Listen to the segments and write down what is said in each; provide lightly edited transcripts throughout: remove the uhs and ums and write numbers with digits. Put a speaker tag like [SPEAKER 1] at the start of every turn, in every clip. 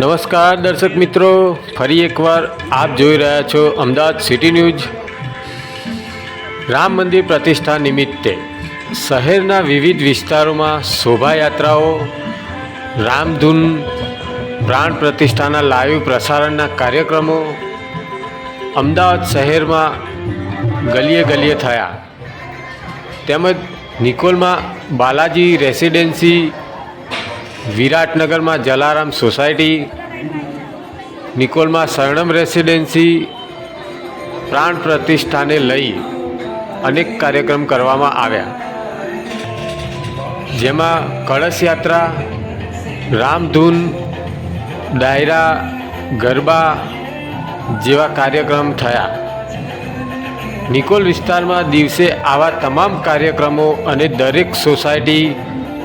[SPEAKER 1] નમસ્કાર દર્શક મિત્રો, ફરી એકવાર આપ જોઈ રહ્યા છો અમદાવાદ સિટી ન્યૂઝ। રામ મંદિર પ્રતિષ્ઠા નિમિત્તે શહેરના વિવિધ વિસ્તારોમાં શોભાયાત્રાઓ, રામધૂન, પ્રાણ પ્રતિષ્ઠાના લાઈવ પ્રસારણના કાર્યક્રમો અમદાવાદ શહેરમાં ગલીએ ગલીએ થયા। તેમજ નિકોલમાં બાલાજી રેસિડેન્સી, વિરાટનગરમાં જલારામ સોસાયટી, નિકોલમાં શરણમ રેસિડેન્સી પ્રાણ પ્રતિષ્ઠાને લઈ અનેક કાર્યક્રમ કરવામાં આવ્યા, જેમાં કળશ યાત્રા, રામધૂન, ડાયરા, ગરબા જેવા કાર્યક્રમ થયા। નિકોલ વિસ્તારમાં દિવસે આવા તમામ કાર્યક્રમો અને દરેક સોસાયટી,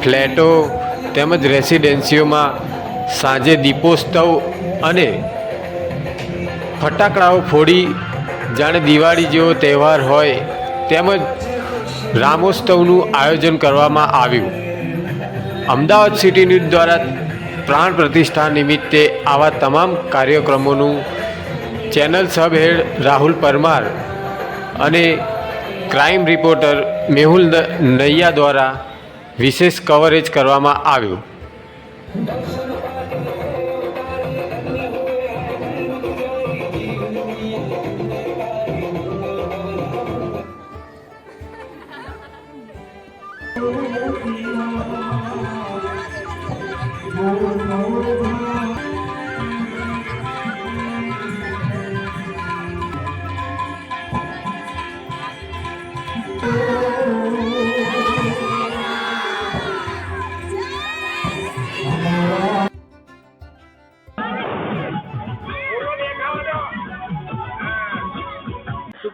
[SPEAKER 1] ફ્લેટો તેમજ રેસિડેન્સીઓમાં સાંજે દીપોત્સવ અને ફટાકડાઓ ફોડી જાણે દિવાળી જેવો તહેવાર હોય તેમજ રામોત્સવનું આયોજન કરવામાં આવ્યું। અમદાવાદ સિટી ન્યૂઝ દ્વારા પ્રાણ પ્રતિષ્ઠા નિમિત્તે આવા તમામ કાર્યક્રમોનું ચેનલ સબ હેડ રાહુલ પરમાર અને ક્રાઇમ રિપોર્ટર મેહુલ નૈયા દ્વારા વિશેષ કવરેજ કરવામાં આવ્યું।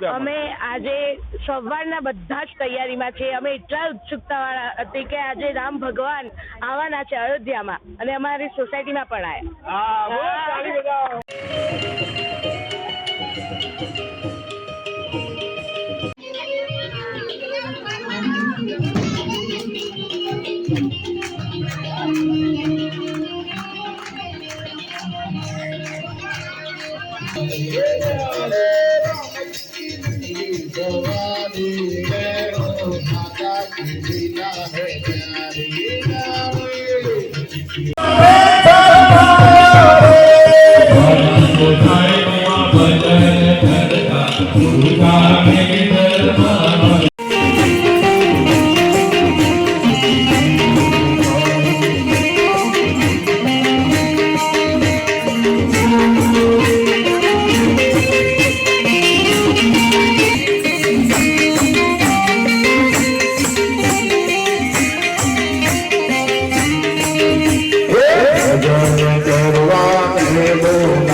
[SPEAKER 2] અમે આજે સવારના બધા જ તૈયારીમાં છે। અમે એટલા ઉત્સુકતાવાળા હતી કે આજે રામ ભગવાન આવવાના છે અયોધ્યામાં, અને અમારી સોસાયટીમાં પણ આવ્યા।
[SPEAKER 3] ભજન કરવા